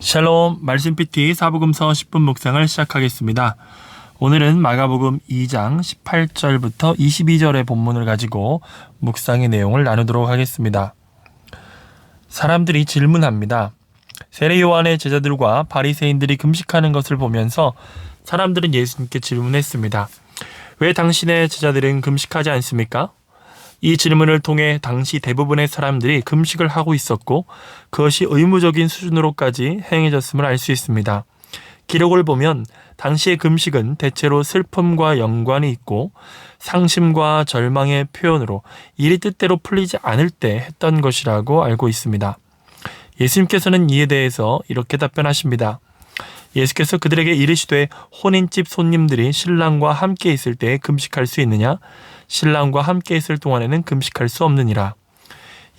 샬롬 말씀 PT 사복음서 10분 묵상을 시작하겠습니다. 오늘은 마가복음 2장 18절부터 22절의 본문을 가지고 묵상의 내용을 나누도록 하겠습니다. 사람들이 질문합니다. 세례 요한의 제자들과 바리새인들이 금식하는 것을 보면서 사람들은 예수님께 질문했습니다. 왜 당신의 제자들은 금식하지 않습니까? 이 질문을 통해 당시 대부분의 사람들이 금식을 하고 있었고 그것이 의무적인 수준으로까지 행해졌음을 알 수 있습니다. 기록을 보면 당시의 금식은 대체로 슬픔과 연관이 있고 상심과 절망의 표현으로 일이 뜻대로 풀리지 않을 때 했던 것이라고 알고 있습니다. 예수님께서는 이에 대해서 이렇게 답변하십니다. 예수께서 그들에게 이르시되 혼인집 손님들이 신랑과 함께 있을 때 금식할 수 있느냐? 신랑과 함께 있을 동안에는 금식할 수 없느니라.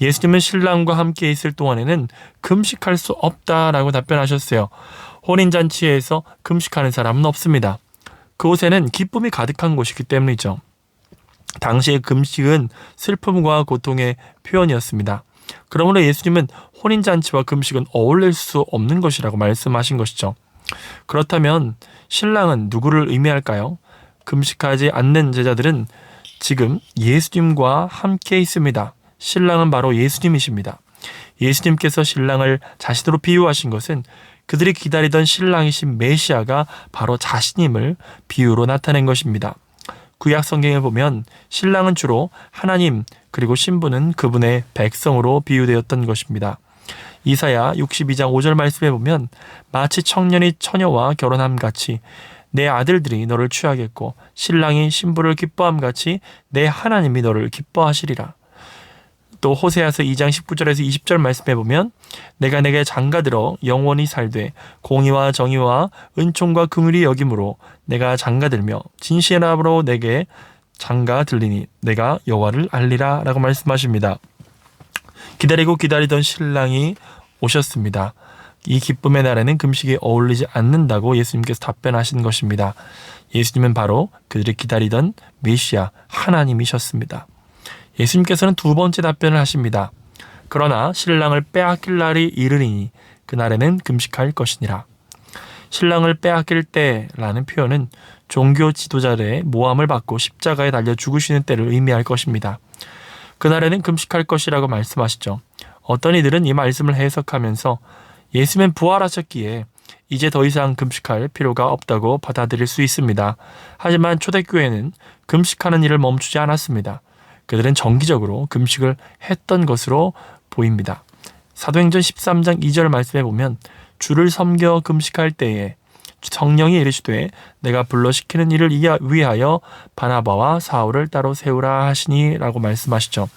예수님은 신랑과 함께 있을 동안에는 금식할 수 없다라고 답변하셨어요. 혼인잔치에서 금식하는 사람은 없습니다. 그곳에는 기쁨이 가득한 곳이기 때문이죠. 당시의 금식은 슬픔과 고통의 표현이었습니다. 그러므로 예수님은 혼인잔치와 금식은 어울릴 수 없는 것이라고 말씀하신 것이죠. 그렇다면 신랑은 누구를 의미할까요? 금식하지 않는 제자들은 지금 예수님과 함께 있습니다. 신랑은 바로 예수님이십니다. 예수님께서 신랑을 자신으로 비유하신 것은 그들이 기다리던 신랑이신 메시아가 바로 자신임을 비유로 나타낸 것입니다. 구약 성경에 보면 신랑은 주로 하나님 그리고 신부는 그분의 백성으로 비유되었던 것입니다. 이사야 62장 5절 말씀에 보면 마치 청년이 처녀와 결혼함 같이 내 아들들이 너를 취하겠고 신랑이 신부를 기뻐함 같이 내 하나님이 너를 기뻐하시리라. 또 호세아서 2장 19절에서 20절 말씀에 보면 내가 내게 장가들어 영원히 살되 공의와 정의와 은총과 긍휼이 여김으로 내가 장가들며 진실함으로 내게 장가들리니 내가 여호와를 알리라 라고 말씀하십니다. 기다리고 기다리던 신랑이 오셨습니다. 이 기쁨의 날에는 금식이 어울리지 않는다고 예수님께서 답변하신 것입니다. 예수님은 바로 그들이 기다리던 메시아 하나님이셨습니다. 예수님께서는 두 번째 답변을 하십니다. 그러나 신랑을 빼앗길 날이 이르리니 그날에는 금식할 것이니라. 신랑을 빼앗길 때라는 표현은 종교 지도자들의 모함을 받고 십자가에 달려 죽으시는 때를 의미할 것입니다. 그날에는 금식할 것이라고 말씀하시죠. 어떤 이들은 이 말씀을 해석하면서 예수님은 부활하셨기에 이제 더 이상 금식할 필요가 없다고 받아들일 수 있습니다. 하지만 초대교회는 금식하는 일을 멈추지 않았습니다. 그들은 정기적으로 금식을 했던 것으로 보입니다. 사도행전 13장 2절 말씀에 보면 주를 섬겨 금식할 때에 성령이 이르시되 내가 불러시키는 일을 위하여 바나바와 사울을 따로 세우라 하시니 라고 말씀하시죠.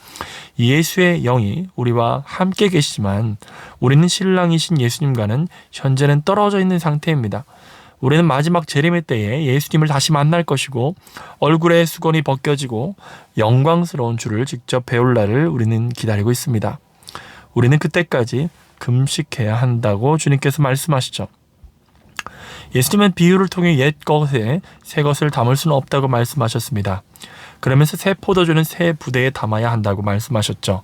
예수의 영이 우리와 함께 계시지만 우리는 신랑이신 예수님과는 현재는 떨어져 있는 상태입니다. 우리는 마지막 재림의 때에 예수님을 다시 만날 것이고 얼굴의 수건이 벗겨지고 영광스러운 주를 직접 배울 날을 우리는 기다리고 있습니다. 우리는 그때까지 금식해야 한다고 주님께서 말씀하시죠. 예수님은 비유를 통해 옛 것에 새 것을 담을 수는 없다고 말씀하셨습니다. 그러면서 새 포도주는 새 부대에 담아야 한다고 말씀하셨죠.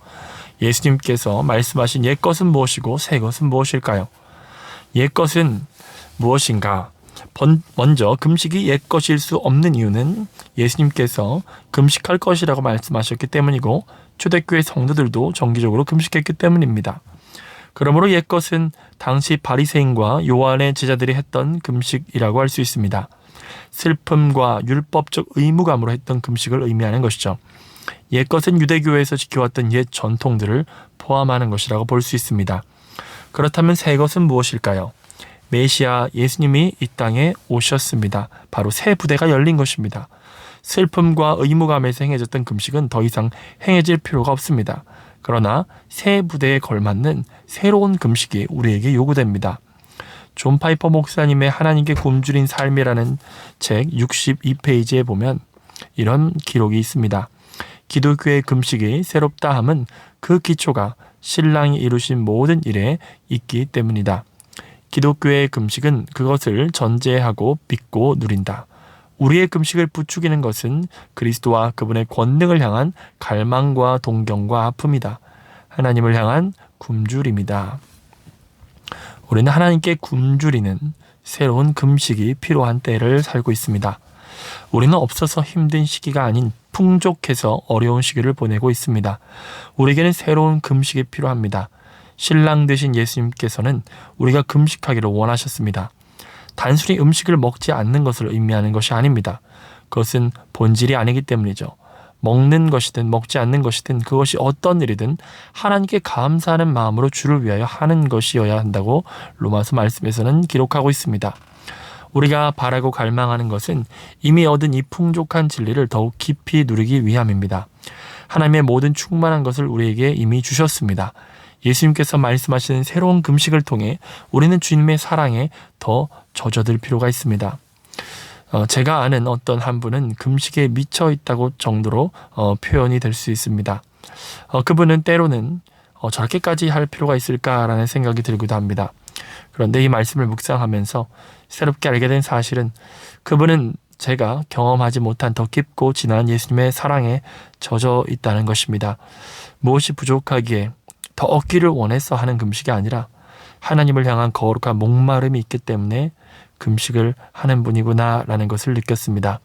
예수님께서 말씀하신 옛 것은 무엇이고 새 것은 무엇일까요? 옛 것은 무엇인가? 먼저 금식이 옛 것일 수 없는 이유는 예수님께서 금식할 것이라고 말씀하셨기 때문이고 초대교회 성도들도 정기적으로 금식했기 때문입니다. 그러므로 옛 것은 당시 바리새인과 요한의 제자들이 했던 금식이라고 할 수 있습니다. 슬픔과 율법적 의무감으로 했던 금식을 의미하는 것이죠. 옛 것은 유대교회에서 지켜왔던 옛 전통들을 포함하는 것이라고 볼 수 있습니다. 그렇다면 새 것은 무엇일까요? 메시아 예수님이 이 땅에 오셨습니다. 바로 새 부대가 열린 것입니다. 슬픔과 의무감에서 행해졌던 금식은 더 이상 행해질 필요가 없습니다. 그러나 새 부대에 걸맞는 새로운 금식이 우리에게 요구됩니다. 존 파이퍼 목사님의 하나님께 굶주린 삶이라는 책 62페이지에 보면 이런 기록이 있습니다. 기독교의 금식이 새롭다 함은 그 기초가 신랑이 이루신 모든 일에 있기 때문이다. 기독교의 금식은 그것을 전제하고 믿고 누린다. 우리의 금식을 부추기는 것은 그리스도와 그분의 권능을 향한 갈망과 동경과 아픔이다. 하나님을 향한 굶주림이다. 우리는 하나님께 굶주리는 새로운 금식이 필요한 때를 살고 있습니다. 우리는 없어서 힘든 시기가 아닌 풍족해서 어려운 시기를 보내고 있습니다. 우리에게는 새로운 금식이 필요합니다. 신랑 되신 예수님께서는 우리가 금식하기를 원하셨습니다. 단순히 음식을 먹지 않는 것을 의미하는 것이 아닙니다. 그것은 본질이 아니기 때문이죠. 먹는 것이든 먹지 않는 것이든 그것이 어떤 일이든 하나님께 감사하는 마음으로 주를 위하여 하는 것이어야 한다고 로마서 말씀에서는 기록하고 있습니다. 우리가 바라고 갈망하는 것은 이미 얻은 이 풍족한 진리를 더욱 깊이 누리기 위함입니다. 하나님의 모든 충만한 것을 우리에게 이미 주셨습니다. 예수님께서 말씀하시는 새로운 금식을 통해 우리는 주님의 사랑에 더 젖어들 필요가 있습니다. 제가 아는 어떤 한 분은 금식에 미쳐 있다고 정도로 표현이 될 수 있습니다. 그분은 때로는 저렇게까지 할 필요가 있을까라는 생각이 들기도 합니다. 그런데 이 말씀을 묵상하면서 새롭게 알게 된 사실은 그분은 제가 경험하지 못한 더 깊고 진한 예수님의 사랑에 젖어 있다는 것입니다. 무엇이 부족하기에 더 얻기를 원해서 하는 금식이 아니라 하나님을 향한 거룩한 목마름이 있기 때문에 금식을 하는 분이구나 라는 것을 느꼈습니다.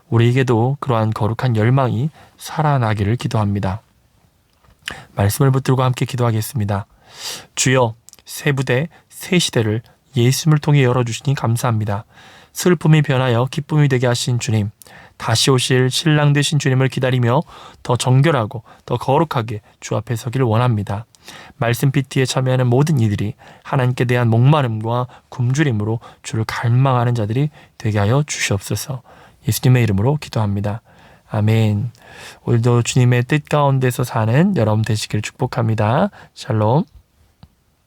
우리에게도 그러한 거룩한 열망이 살아나기를 기도합니다. 말씀을 붙들고 함께 기도하겠습니다. 주여, 새 부대, 새 시대를 예수님을 통해 열어주시니 감사합니다. 슬픔이 변하여 기쁨이 되게 하신 주님, 다시 오실 신랑 되신 주님을 기다리며 더 정결하고 더 거룩하게 주 앞에 서기를 원합니다. 말씀 PT에 참여하는 모든 이들이 하나님께 대한 목마름과 굶주림으로 주를 갈망하는 자들이 되게 하여 주시옵소서. 예수님의 이름으로 기도합니다. 아멘. 오늘도 주님의 뜻 가운데서 사는 여러분 되시기를 축복합니다. 샬롬.